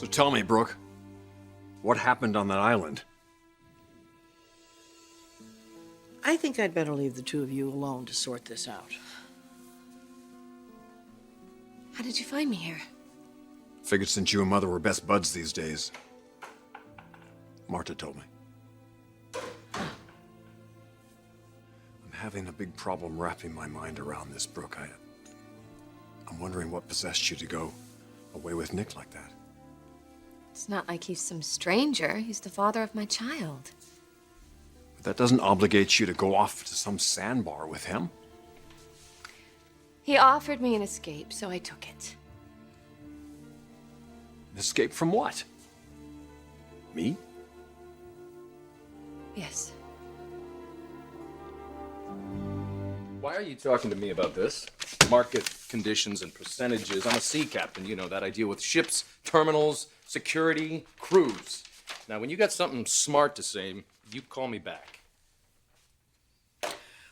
So tell me, Brooke, what happened on that island? I think I'd better leave the two of you alone to sort this out. How did you find me here? Figured since you and Mother were best buds these days. Marta told me. I'm having a big problem wrapping my mind around this, Brooke. I'm wondering what possessed you to go away with Nick like that. It's not like he's some stranger. He's the father of my child. But that doesn't obligate you to go off to some sandbar with him. He offered me an escape, so I took it. Escape from what? Me? Yes. Why are you talking to me about this? Market conditions and percentages. I'm a sea captain, you know that. I deal with ships, terminals, security, crews. Now, when you got something smart to say, you call me back.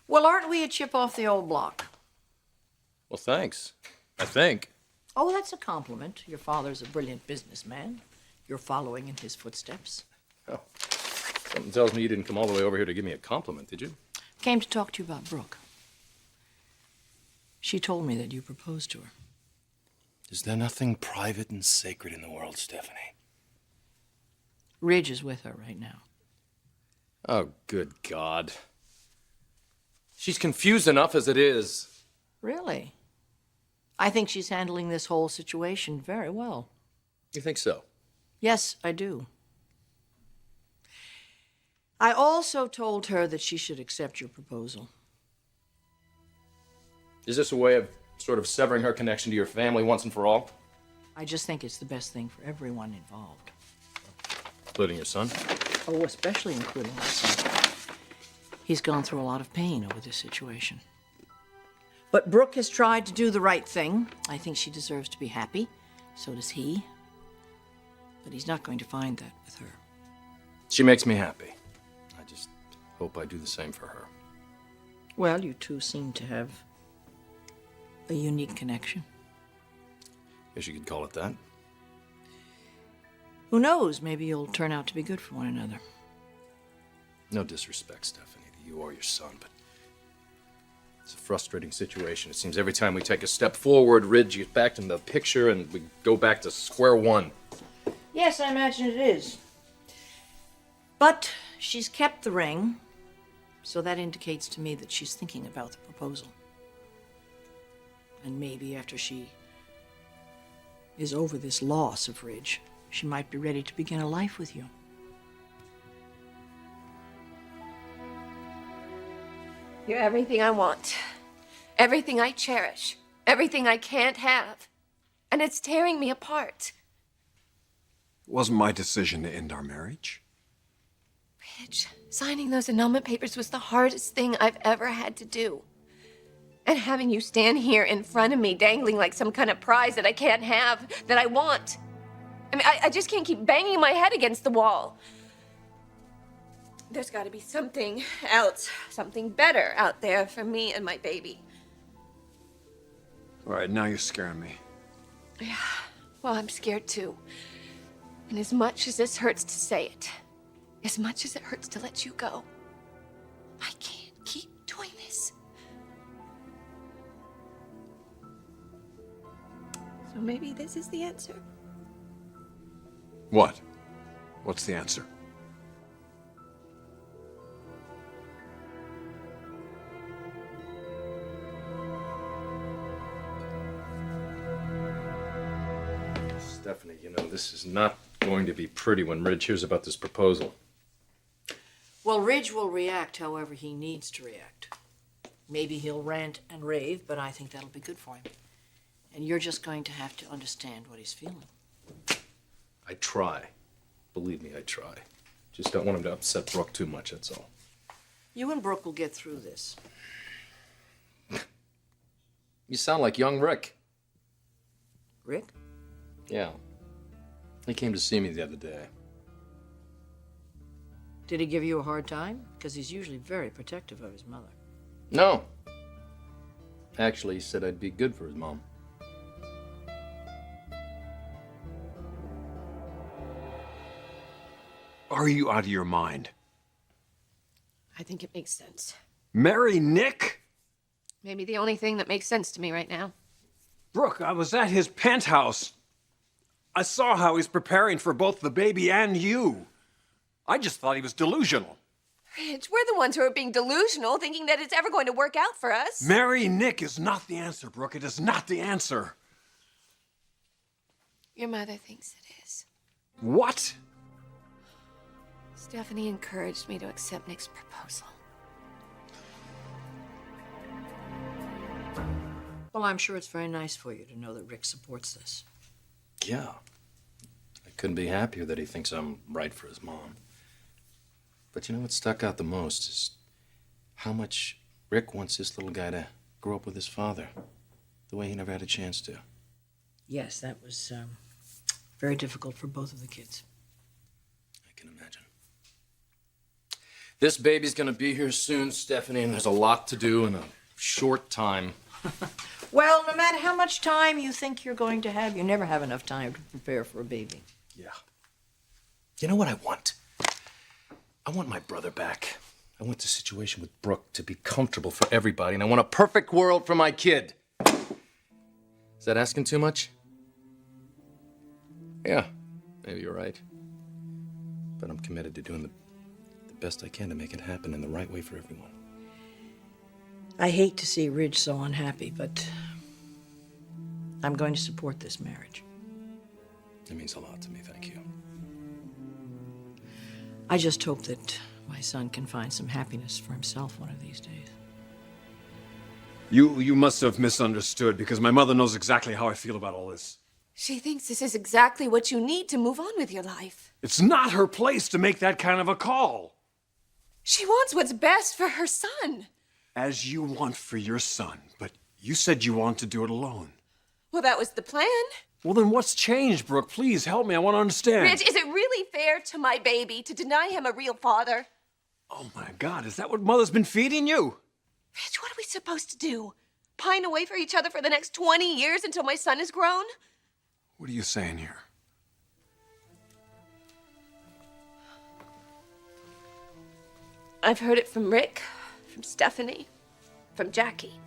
Well, aren't we a chip off the old block? Well, thanks. I think. Oh, that's a compliment. Your father's a brilliant businessman. You're following in his footsteps. Oh, something tells me you didn't come all the way over here to give me a compliment, did you? Came to talk to you about Brooke. She told me that you proposed to her. Is there nothing private and sacred in the world, Stephanie? Ridge is with her right now. Oh, good God. She's confused enough as it is. Really? I think she's handling this whole situation very well. You think so? Yes, I do. I also told her that she should accept your proposal. Is this a way of sort of severing her connection to your family once and for all? I just think it's the best thing for everyone involved. Including your son? Oh, especially including my son. He's gone through a lot of pain over this situation. But Brooke has tried to do the right thing. I think she deserves to be happy. So does he. But he's not going to find that with her. She makes me happy. I just hope I do the same for her. Well, you two seem to have a unique connection. Guess you could call it that. Who knows? Maybe you'll turn out to be good for one another. No disrespect, Stephanie, to you or your son, but it's a frustrating situation. It seems every time we take a step forward, Ridge gets back in the picture and we go back to square one. Yes, I imagine it is. But she's kept the ring, so that indicates to me that she's thinking about the proposal. And maybe after she is over this loss of Ridge, she might be ready to begin a life with you. You're everything I want. Everything I cherish. Everything I can't have. And it's tearing me apart. It wasn't my decision to end our marriage. Ridge, signing those annulment papers was the hardest thing I've ever had to do. And having you stand here in front of me dangling like some kind of prize that I can't have, that I want. I mean, I just can't keep banging my head against the wall. There's got to be something else, something better out there for me and my baby. All right, now you're scaring me. Yeah, well, I'm scared too. And as much as this hurts to say it, as much as it hurts to let you go, I can't keep doing this. So maybe this is the answer? What? What's the answer? Stephanie, you know, this is not going to be pretty when Ridge hears about this proposal. Well, Ridge will react however he needs to react. Maybe he'll rant and rave, but I think that'll be good for him. And you're just going to have to understand what he's feeling. I try. Believe me, I try. Just don't want him to upset Brooke too much, that's all. You and Brooke will get through this. You sound like young Rick. Rick? Yeah. He came to see me the other day. Did he give you a hard time? Because he's usually very protective of his mother. No. Actually, he said I'd be good for his mom. Are you out of your mind? I think it makes sense. Marry Nick? Maybe the only thing that makes sense to me right now. Brooke, I was at his penthouse. I saw how he's preparing for both the baby and you. I just thought he was delusional. Rich, we're the ones who are being delusional, thinking that it's ever going to work out for us. Marry Nick is not the answer, Brooke. It is not the answer. Your mother thinks it is. What? Stephanie encouraged me to accept Nick's proposal. Well, I'm sure it's very nice for you to know that Rick supports this. Yeah. I couldn't be happier that he thinks I'm right for his mom. But you know what stuck out the most is how much Rick wants this little guy to grow up with his father, the way he never had a chance to. Yes, that was very difficult for both of the kids. I can imagine. This baby's gonna be here soon, Stephanie, and there's a lot to do in a short time. Well, no matter how much time you think you're going to have, you never have enough time to prepare for a baby. Yeah. You know what I want? I want my brother back. I want the situation with Brooke to be comfortable for everybody, and I want a perfect world for my kid. Is that asking too much? Yeah, maybe you're right. But I'm committed to doing the best I can to make it happen in the right way for everyone. I hate to see Ridge so unhappy, but I'm going to support this marriage. It means a lot to me, thank you. I just hope that my son can find some happiness for himself one of these days. You must have misunderstood, because my mother knows exactly how I feel about all this. She thinks this is exactly what you need to move on with your life. It's not her place to make that kind of a call. She wants what's best for her son. As you want for your son, but you said you want to do it alone. Well, that was the plan. Well, then what's changed, Brooke? Please help me. I want to understand. Rich, is it really fair to my baby to deny him a real father? Oh, my God. Is that what Mother's been feeding you? Rich, what are we supposed to do? Pine away for each other for the next 20 years until my son is grown? What are you saying here? I've heard it from Rick, from Stephanie, from Jackie.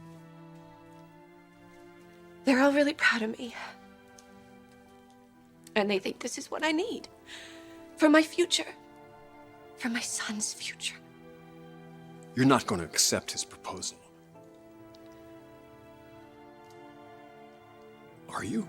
They're all really proud of me. And they think this is what I need. For my future. For my son's future. You're not going to accept his proposal. Are you?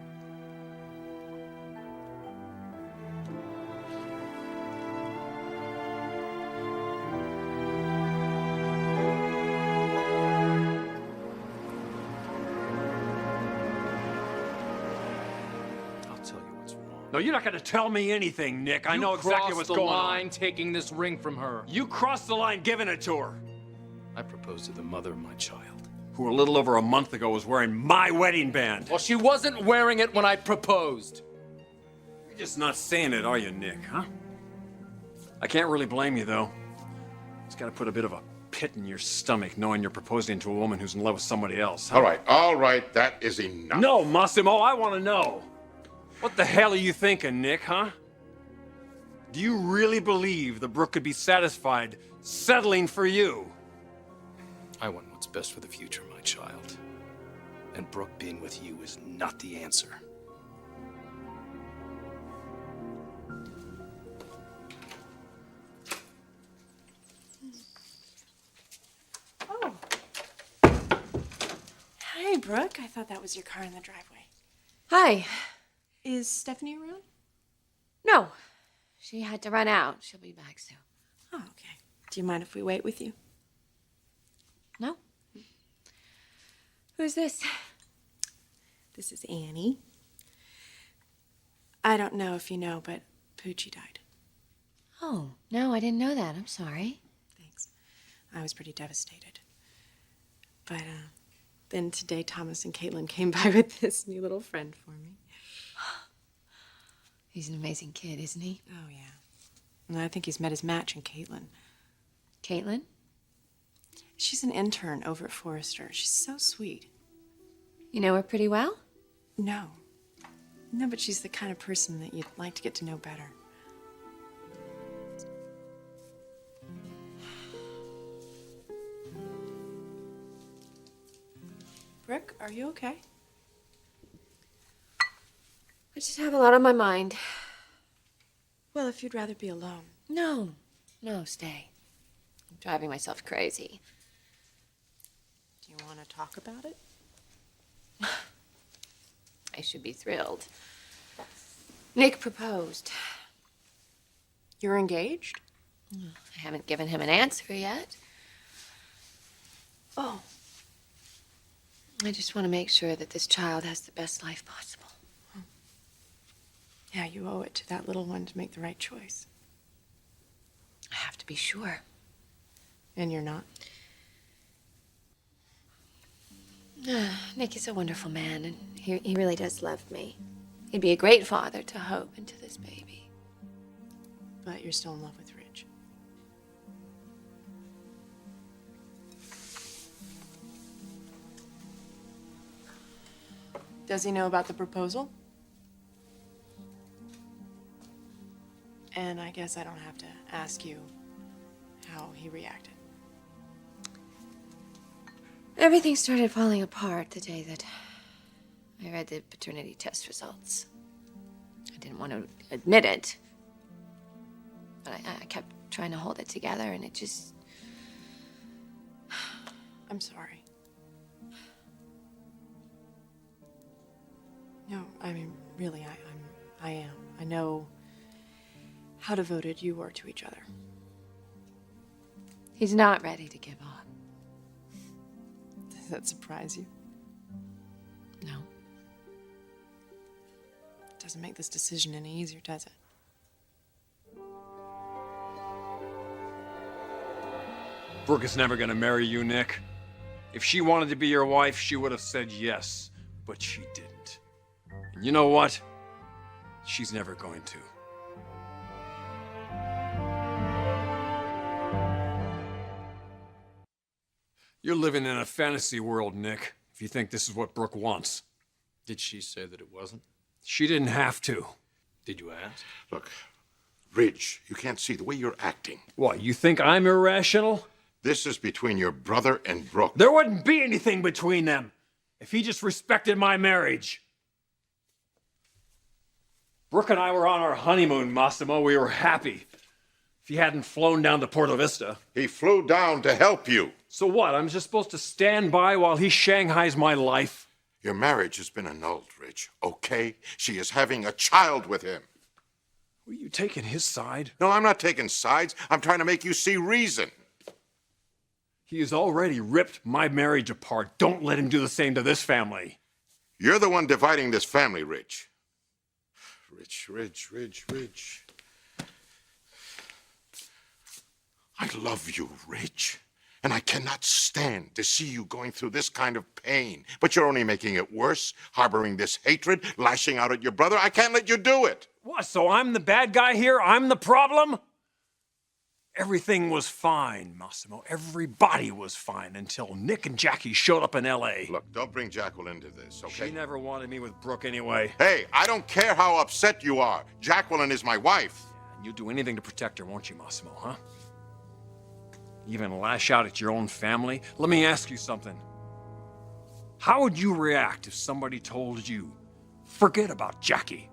No, you're not going to tell me anything, Nick. I know exactly what's going on. You crossed the line taking this ring from her. You crossed the line giving it to her. I proposed to the mother of my child. Who a little over a month ago was wearing my wedding band. Well, she wasn't wearing it when I proposed. You're just not saying it, are you, Nick, huh? I can't really blame you, though. It's got to put a bit of a pit in your stomach knowing you're proposing to a woman who's in love with somebody else. Huh? All right, that is enough. No, Massimo, I want to know. What the hell are you thinking, Nick, huh? Do you really believe that Brooke could be satisfied settling for you? I want what's best for the future of my child. And Brooke being with you is not the answer. Oh. Hi, Brooke. I thought that was your car in the driveway. Hi. Is Stephanie around? No. She had to run out. She'll be back soon. Oh, okay. Do you mind if we wait with you? No? Who's this? This is Annie. I don't know if you know, but Poochie died. Oh, no, I didn't know that. I'm sorry. Thanks. I was pretty devastated. But then today Thomas and Caitlin came by with this new little friend for me. He's an amazing kid, isn't he? Oh, yeah. And I think he's met his match in Caitlin. Caitlin? She's an intern over at Forrester. She's so sweet. You know her pretty well? No. No, but she's the kind of person that you'd like to get to know better. Brooke, are you okay? I just have a lot on my mind. Well, if you'd rather be alone. No, stay. I'm driving myself crazy. Do you want to talk about it? I should be thrilled. Nick proposed. You're engaged? I haven't given him an answer yet. Oh. I just want to make sure that this child has the best life possible. Yeah, you owe it to that little one to make the right choice. I have to be sure. And you're not? Nick is a wonderful man, and he really does love me. He'd be a great father to Hope and to this baby. But you're still in love with Ridge. Does he know about the proposal? And I guess I don't have to ask you how he reacted. Everything started falling apart the day that I read the paternity test results. I didn't want to admit it, but I kept trying to hold it together, and it just... I'm sorry. No, I mean, really, I am. I know how devoted you were to each other. He's not ready to give up. Does that surprise you? No. Doesn't make this decision any easier, does it? Brooke is never gonna marry you, Nick. If she wanted to be your wife, she would have said yes, but she didn't. And you know what? She's never going to. You're living in a fantasy world, Nick, if you think this is what Brooke wants. Did she say that it wasn't? She didn't have to. Did you ask? Look, Ridge, you can't see the way you're acting. What, you think I'm irrational? This is between your brother and Brooke. There wouldn't be anything between them if he just respected my marriage. Brooke and I were on our honeymoon, Massimo. We were happy. If he hadn't flown down to Porto Vista. He flew down to help you. So what? I'm just supposed to stand by while he shanghais my life? Your marriage has been annulled, Ridge, okay? She is having a child with him. Were you taking his side? No, I'm not taking sides. I'm trying to make you see reason. He has already ripped my marriage apart. Don't let him do the same to this family. You're the one dividing this family, Ridge. Ridge. I love you, Ridge. And I cannot stand to see you going through this kind of pain. But you're only making it worse, harboring this hatred, lashing out at your brother. I can't let you do it. What, so I'm the bad guy here? I'm the problem? Everything was fine, Massimo. Everybody was fine until Nick and Jackie showed up in L.A. Look, don't bring Jacqueline into this, okay? She never wanted me with Brooke anyway. Hey, I don't care how upset you are. Jacqueline is my wife. And you'll do anything to protect her, won't you, Massimo, huh? Even lash out at your own family? Let me ask you something. How would you react if somebody told you, forget about Jackie?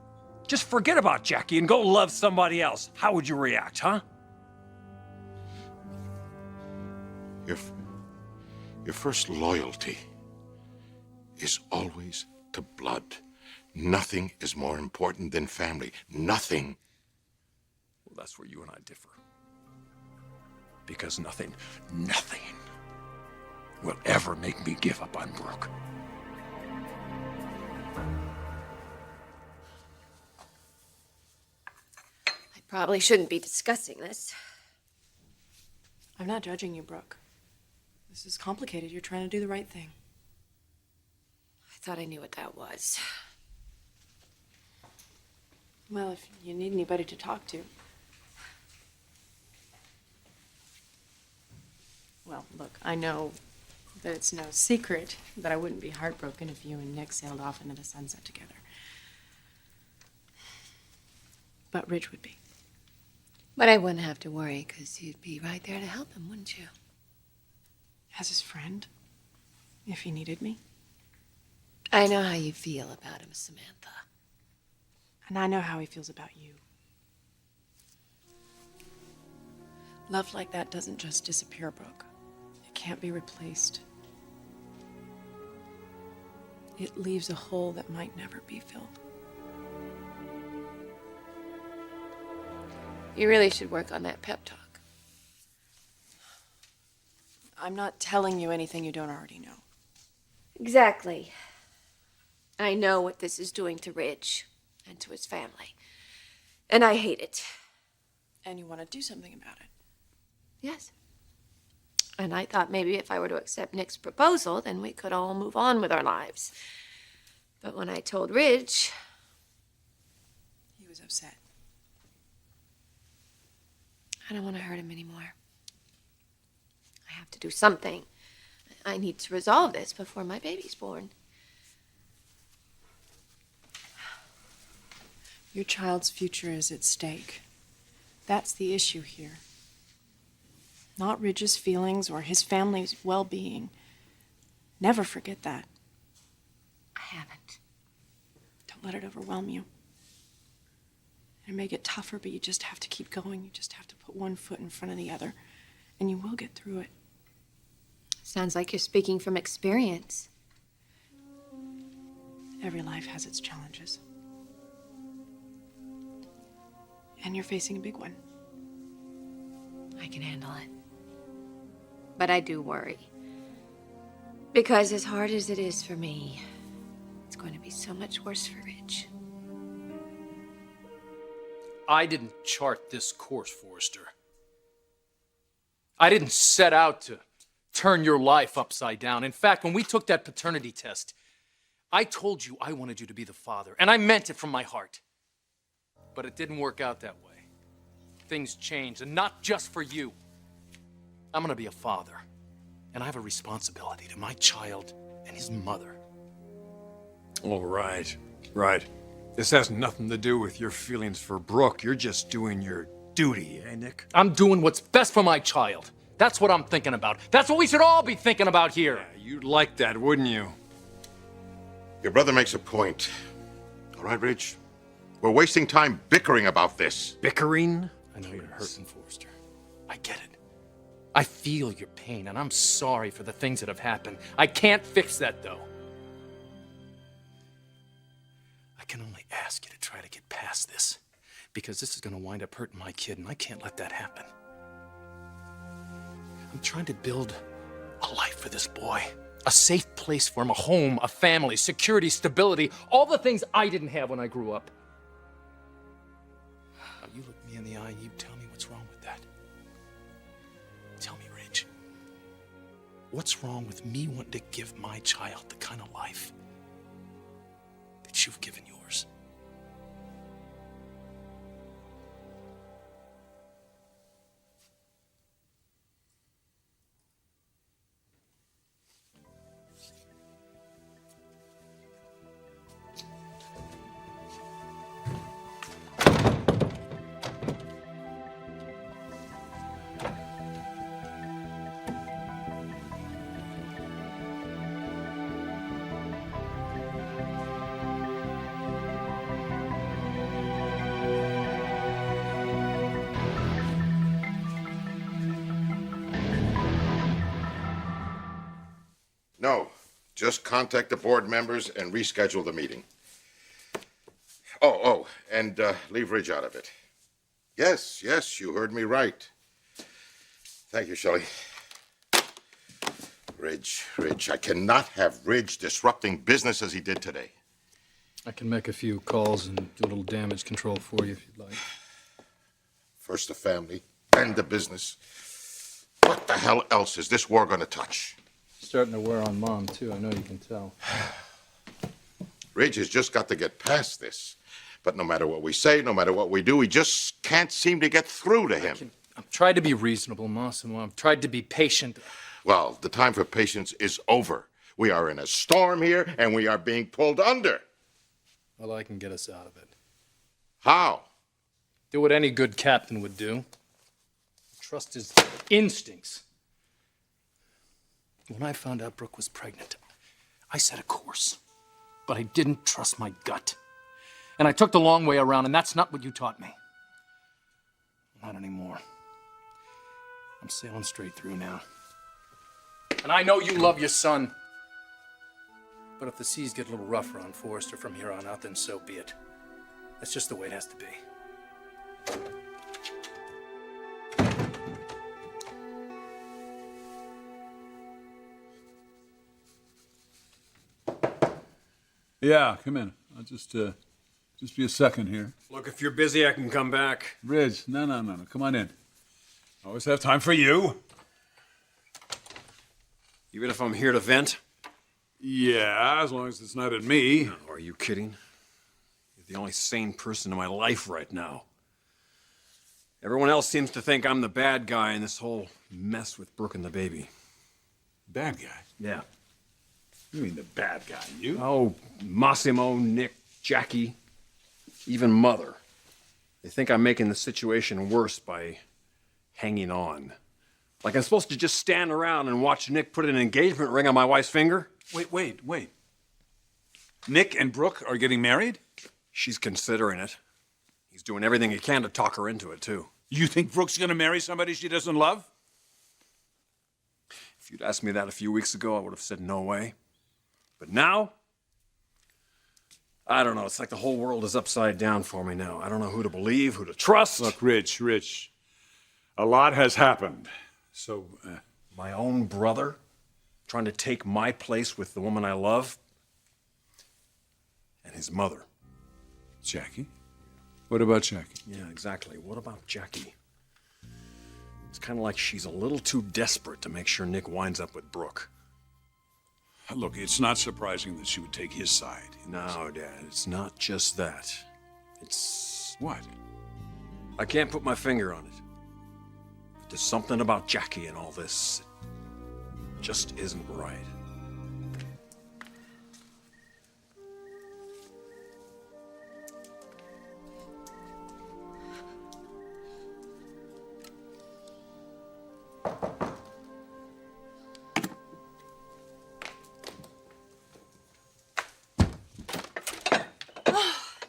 Just forget about Jackie and go love somebody else. How would you react, huh? Your first loyalty is always to blood. Nothing is more important than family. Nothing. Well, that's where you and I differ. Because nothing will ever make me give up on Brooke. I probably shouldn't be discussing this. I'm not judging you, Brooke. This is complicated. You're trying to do the right thing. I thought I knew what that was. Well, if you need anybody to talk to. Well, look, I know that it's no secret that I wouldn't be heartbroken if you and Nick sailed off into the sunset together. But Ridge would be. But I wouldn't have to worry, because you'd be right there to help him, wouldn't you? As his friend, if he needed me. I know how you feel about him, Samantha. And I know how he feels about you. Love like that doesn't just disappear, Brooke. It can't be replaced. It leaves a hole that might never be filled. You really should work on that pep talk. I'm not telling you anything you don't already know. Exactly. I know what this is doing to Ridge and to his family. And I hate it. And you want to do something about it. Yes. And I thought maybe if I were to accept Nick's proposal, then we could all move on with our lives. But when I told Ridge, He was upset. I don't want to hurt him anymore. I have to do something. I need to resolve this before my baby's born. Your child's future is at stake. That's the issue here. Not Ridge's feelings or his family's well-being. Never forget that. I haven't. Don't let it overwhelm you. It may get tougher, but you just have to keep going. You just have to put one foot in front of the other, and you will get through it. Sounds like you're speaking from experience. Every life has its challenges. And you're facing a big one. I can handle it. But I do worry. Because as hard as it is for me, it's going to be so much worse for Ridge. I didn't chart this course, Forrester. I didn't set out to turn your life upside down. In fact, when we took that paternity test, I told you I wanted you to be the father, and I meant it from my heart. But it didn't work out that way. Things changed, and not just for you. I'm gonna be a father, and I have a responsibility to my child and his mother. Oh, right. This has nothing to do with your feelings for Brooke. You're just doing your duty, eh, Nick? I'm doing what's best for my child. That's what I'm thinking about. That's what we should all be thinking about here. Yeah, you'd like that, wouldn't you? Your brother makes a point. All right, Ridge? We're wasting time bickering about this. Bickering? I know you're hurting, Forrester. I get it. I feel your pain, and I'm sorry for the things that have happened. I can't fix that, though. I can only ask you to try to get past this, because this is going to wind up hurting my kid, and I can't let that happen. I'm trying to build a life for this boy. A safe place for him, a home, a family, security, stability, all the things I didn't have when I grew up. Now, you look me in the eye and you tell me what's wrong with that. Tell me, Ridge. What's wrong with me wanting to give my child the kind of life that you've given yours? No, just contact the board members and reschedule the meeting. And leave Ridge out of it. Yes, you heard me right. Thank you, Shelley. Ridge, I cannot have Ridge disrupting business as he did today. I can make a few calls and do a little damage control for you if you'd like. First the family, then the business. What the hell else is this war gonna touch? Starting to wear on Mom, too. I know you can tell. Ridge has just got to get past this. But no matter what we say, no matter what we do, we just can't seem to get through to him. I've tried to be reasonable, Massimo. I've tried to be patient. Well, the time for patience is over. We are in a storm here, and we are being pulled under. Well, I can get us out of it. How? Do what any good captain would do. Trust his instincts. When I found out Brooke was pregnant, I set a course. but I didn't trust my gut. And I took the long way around, and that's not what you taught me. Not anymore. I'm sailing straight through now. And I know you love your son. But if the seas get a little rougher on Forrester from here on out, then so be it. That's just the way it has to be. Yeah, come in. I'll just be a second here. Look, if you're busy, I can come back. Ridge, no. Come on in. I always have time for you. Even if I'm here to vent? Yeah, as long as it's not at me. No, are you kidding? You're the only sane person in my life right now. Everyone else seems to think I'm the bad guy in this whole mess with Brooke and the baby. Bad guy? Yeah. You mean the bad guy? You? Oh, Massimo, Nick, Jackie, even Mother. They think I'm making the situation worse by hanging on. Like I'm supposed to just stand around and watch Nick put an engagement ring on my wife's finger? Wait. Nick and Brooke are getting married? She's considering it. He's doing everything he can to talk her into it, too. You think Brooke's gonna marry somebody she doesn't love? If you'd asked me that a few weeks ago, I would have said no way. But now, I don't know. It's like the whole world is upside down for me now. I don't know who to believe, who to trust. Look, Rich, a lot has happened. So, My own brother trying to take my place with the woman I love, and his mother. Jackie? What about Jackie? Yeah, exactly. What about Jackie? It's kind of like she's a little too desperate to make sure Nick winds up with Brooke. Look, it's not surprising that she would take his side. No, Dad, it's not just that. It's... What? I can't put my finger on it. But there's something about Jackie and all this. It just isn't right.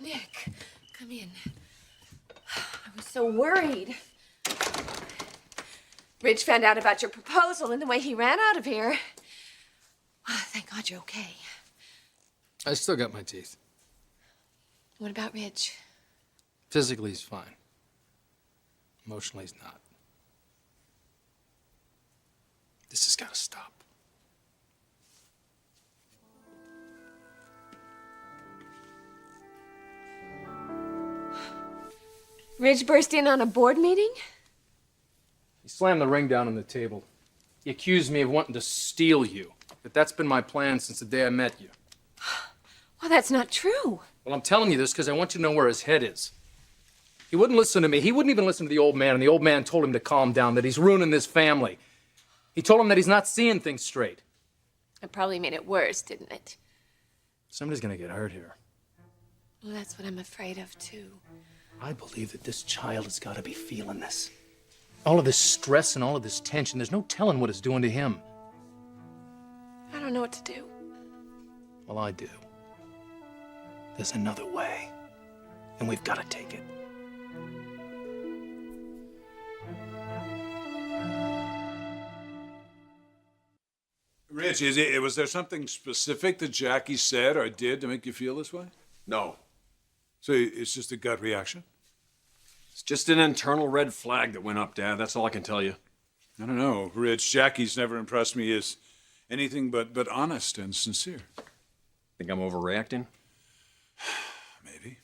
Nick, come in. I was so worried. Rich found out about your proposal and the way he ran out of here. Thank God you're okay. I still got my teeth. What about Rich? Physically, he's fine. Emotionally, he's not. This has got to stop. Rich burst in on a board meeting? He slammed the ring down on the table. He accused me of wanting to steal you. But that's been my plan since the day I met you. Well, that's not true. Well, I'm telling you this because I want you to know where his head is. He wouldn't listen to me. He wouldn't even listen to the old man, and the old man told him to calm down, that he's ruining this family. He told him that he's not seeing things straight. It probably made it worse, didn't it? Somebody's gonna get hurt here. Well, that's what I'm afraid of, too. I believe that this child has got to be feeling this. All of this stress and all of this tension, there's no telling what it's doing to him. I don't know what to do. Well, I do. There's another way, and we've got to take it. Rich, was there something specific that Jackie said or did to make you feel this way? No. So it's just a gut reaction? It's just an internal red flag that went up, Dad. That's all I can tell you. I don't know, Rich. Jackie's never impressed me as anything but honest and sincere. Think I'm overreacting? Maybe.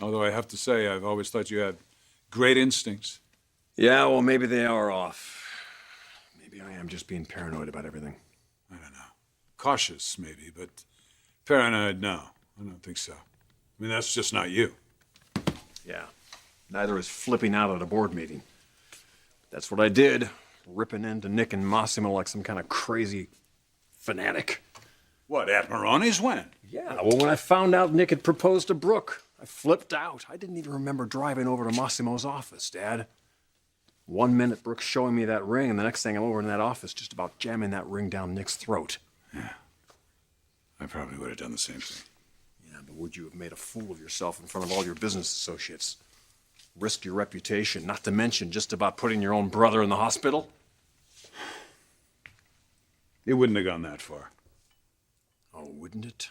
Although I have to say, I've always thought you had great instincts. Yeah, well, maybe they are off. Maybe I am just being paranoid about everything. I don't know. Cautious, maybe, but paranoid, no. I don't think so. I mean, that's just not you. Yeah. Neither is flipping out at a board meeting. That's what I did, ripping into Nick and Massimo like some kind of crazy fanatic. What, at Maroni's when? Yeah, well, when I found out Nick had proposed to Brooke, I flipped out. I didn't even remember driving over to Massimo's office, Dad. 1 minute Brooke's showing me that ring, and the next thing I'm over in that office just about jamming that ring down Nick's throat. Yeah. I probably would have done the same thing. Yeah, but would you have made a fool of yourself in front of all your business associates? Risked your reputation, not to mention just about putting your own brother in the hospital? It wouldn't have gone that far. Oh, wouldn't it?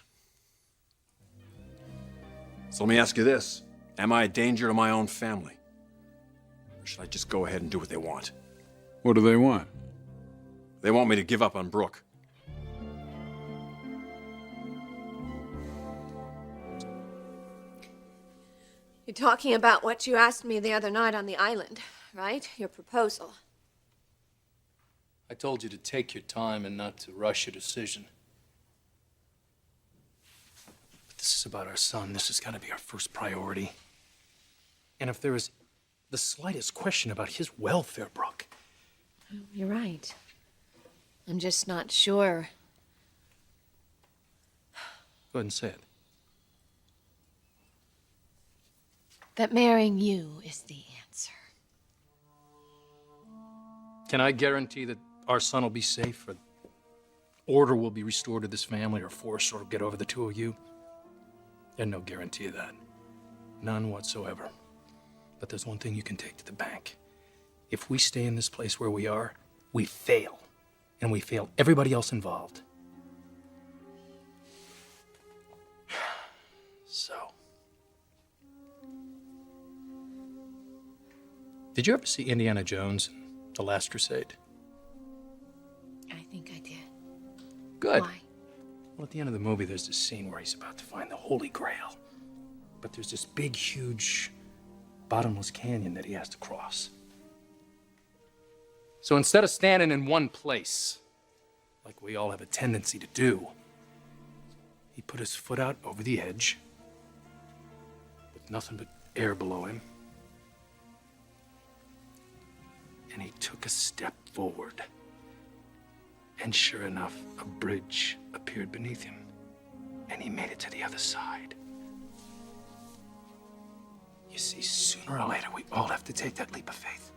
So let me ask you this. Am I a danger to my own family? Or should I just go ahead and do what they want? What do they want? They want me to give up on Brooke. You're talking about what you asked me the other night on the island, right? Your proposal. I told you to take your time and not to rush a decision. But this is about our son. This has got to be our first priority. And if there is the slightest question about his welfare, Brooke. You're right. I'm just not sure. Go ahead and say it. That marrying you is the answer. Can I guarantee that our son will be safe, or order will be restored to this family, or force will get over the two of you? There's no guarantee of that. None whatsoever. But there's one thing you can take to the bank. If we stay in this place where we are, we fail. And we fail everybody else involved. So. Did you ever see Indiana Jones and The Last Crusade? I think I did. Good. Why? Well, at the end of the movie, there's this scene where he's about to find the Holy Grail. But there's this big, huge, bottomless canyon that he has to cross. So instead of standing in one place, like we all have a tendency to do, he put his foot out over the edge, with nothing but air below him, and he took a step forward. And sure enough, a bridge appeared beneath him, and he made it to the other side. You see, sooner or later, we all have to take that leap of faith.